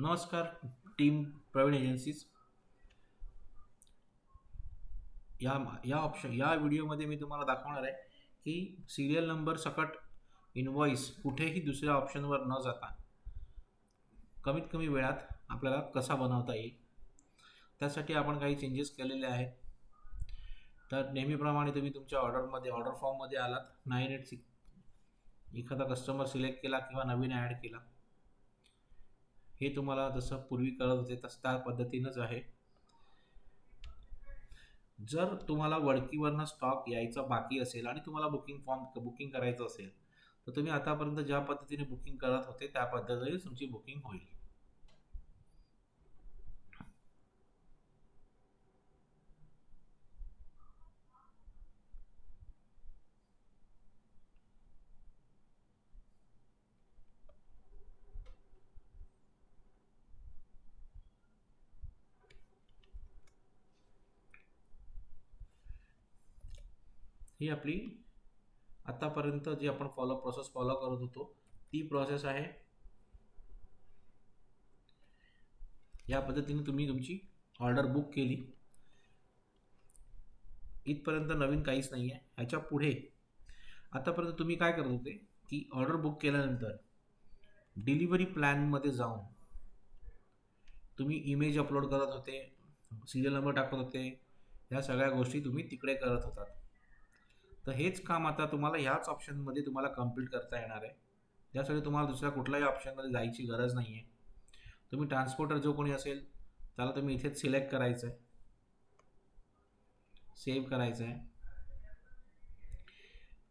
नमस्कार team Pravin agencies. या या व्हिडिओमध्ये मी तुम्हाला दाखवणार आहे की सिरियल नंबर सकट इनव्हॉइस कुठेही दुसऱ्या ऑप्शनवर न जाता कमीत कमी वेळात आपल्याला कसा बनवता येईल. त्यासाठी आपण काही चेंजेस केलेले आहेत. तर नेहमीप्रमाणे तुम्ही तुमच्या ऑर्डर फॉर्ममध्ये आलात, 986 एखादा कस्टमर सिलेक्ट केला किंवा नवीन ॲड केला. हे तुम्हाला जसं पूर्वी करत होते तसं त्या पद्धतीनंच आहे. जर तुम्हाला वडकीवरनं स्टॉक यायचा बाकी असेल आणि तुम्हाला बुकिंग करायचं असेल तर तुम्ही आतापर्यंत ज्या पद्धतीने बुकिंग करत होते त्या पद्धतीने तुमची बुकिंग होईल. ही आपली आतापर्यंत जी आपण प्रोसेस फॉलो करत होतो ती प्रोसेस आहे. या पद्धतीने तुम्ही तुमची ऑर्डर बुक केली. इथपर्यंत नवीन काहीच नाही आहे. ह्याच्या पुढे आतापर्यंत तुम्ही काय करत होते की ऑर्डर बुक केल्यानंतर डिलिव्हरी प्लॅनमध्ये जाऊन तुम्ही इमेज अपलोड करत होते, सिरियल नंबर टाकत होते, ह्या सगळ्या गोष्टी तुम्ही तिकडे करत होतात. तर हेच काम आता तुम्हाला ह्याच ऑप्शनमध्ये तुम्हाला कंप्लीट करता येणार आहे. त्यासाठी तुम्हाला दुसऱ्या कुठल्याही ऑप्शनमध्ये जायची गरज नाही आहे. तुम्ही ट्रान्सपोर्टर जो कोणी असेल त्याला तुम्ही इथेच सिलेक्ट करायचं आहे, सेव्ह करायचं आहे.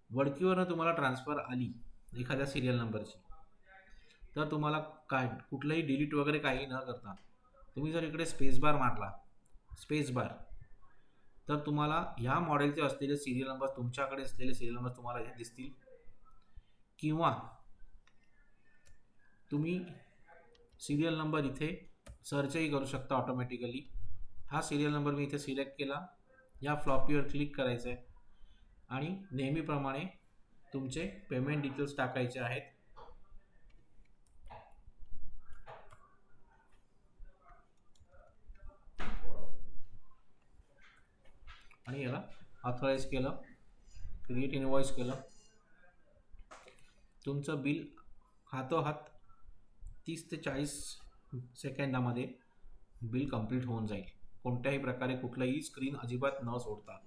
वडकीवरनं तुम्हाला ट्रान्सफर आली एखाद्या सिरियल नंबरची तर तुम्हाला काय कुठलंही डिलीट वगैरे काही न करता तुम्ही जर इकडे स्पेस बार तर तुम्हाला ह्या मॉडेलचे असलेले सिरियल नंबर, तुमच्याकडे असलेले सिरियल नंबर तुम्हाला इथे दिसतील. किंवा तुम्ही सिरियल नंबर इथे सर्चही करू शकता ऑटोमॅटिकली. हा सिरियल नंबर मी इथे सिलेक्ट केला, या फ्लॉपीवर क्लिक करायचं आहे आणि नेहमीप्रमाणे तुमचे पेमेंट डिटेल्स टाकायचे आहेत. आणि याला ऑथराईज केलं, क्रिएट इनवॉइस केलं. तुमचं बिल हातोहात 30 ते 40 सेकंदामध्ये बिल कंप्लीट होऊन जाईल, कोणत्याही प्रकारे कुठलंही स्क्रीन अजिबात न सोडता.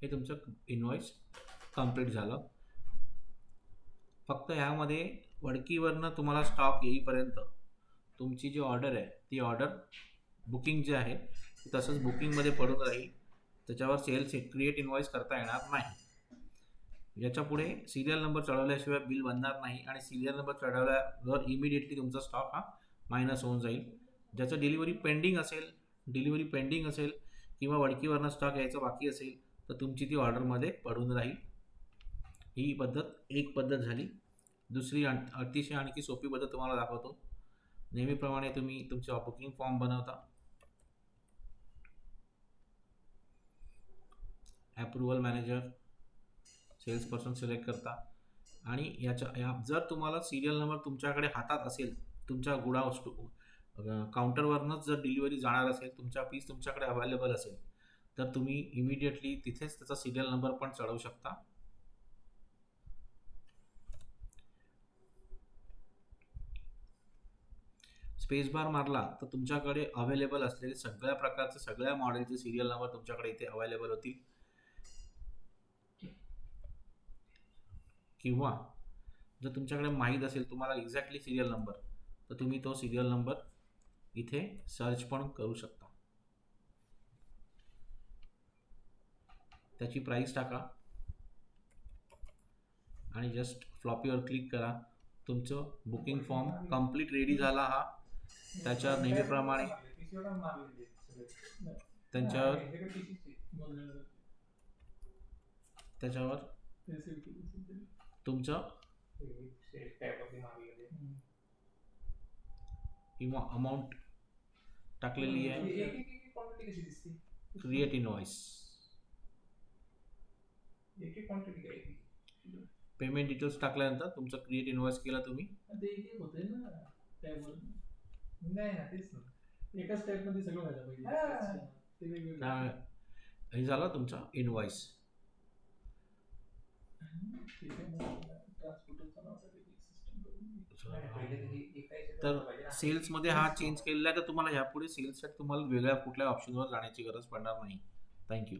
हे तुमचं इनवॉइस कंप्लीट झालं. फक्त ह्यामध्ये वडकीवरनं तुम्हाला स्टॉक येईपर्यंत तुमची जी ऑर्डर आहे ती ऑर्डर बुकिंग जे आहे ते तसंच बुकिंगमध्ये पडून राहील. त्याच्यावर सेल्स क्रिएट इनवॉइस करता येणार नाही. याच्या पुढे सिरियल नंबर चढवल्याशिवाय बिल बनणार नाही आणि सिरियल नंबर चढवल्यावर इमिडिएटली तुमचा स्टॉक हा मायनस होऊन जाईल. ज्याचं डिलिव्हरी पेंडिंग असेल किंवा वडकीवरनं स्टॉक यायचा बाकी असेल तर तुमची ती ऑर्डरमध्ये पडून राहील. ही एक पद्धत झाली. दुसरी अतिशय आणखी सोपी पद्धत तुम्हाला दाखवतो. नेहमीप्रमाणे तुम्ही तुमचा बुकिंग फॉर्म बनवता, approval manager, sales person select करता आणि जर तुम्हाला सिरियल नंबर तुमच्याकडे हातात असेल, तुमच्या काउंटरवरनंच जर डिलिव्हरी जाणार असेल, तुमचा पीस तुमच्याकडे अवेलेबल असेल तर तुम्ही इमिडिएटली तिथेच त्याचा सिरियल नंबर पण चढवू शकता. स्पेस बार मारला तर तुमच्याकडे अवेलेबल असलेले सगळ्या प्रकारचे सगळ्या मॉडेलचे सिरियल नंबर तुमच्याकडे इथे अवेलेबल होतील. किंवा जर तुमच्याकडे माहीत असेल तुम्हाला एक्झॅक्टली सिरियल नंबर तर तुम्ही तो सिरियल नंबर इथे सर्च पण करू शकता. त्याची प्राइस टाका आणि जस्ट फ्लॉपीवर क्लिक करा. तुमचं बुकिंग फॉर्म कंप्लीट रेडी झाला. हा त्याच्या नेहमीप्रमाणे त्यांच्यावर त्याच्यावर तुमचं किंवा अमाऊंट टाकलेली आहे. क्रिएट इनवॉइस, पेमेंट डिटेल्स टाकल्यानंतर तुमचं क्रिएट इनवॉइस केला तुम्ही. हे झालं तुमचा इनवॉइस. तर सेल्समध्ये हा चेंज केलेला आहे, तर तुम्हाला ह्यापुढे सेल्ससाठी तुम्हाला वेगळ्या कुठल्या ऑप्शनवर जाण्याची गरज पडणार नाही. थँक्यू.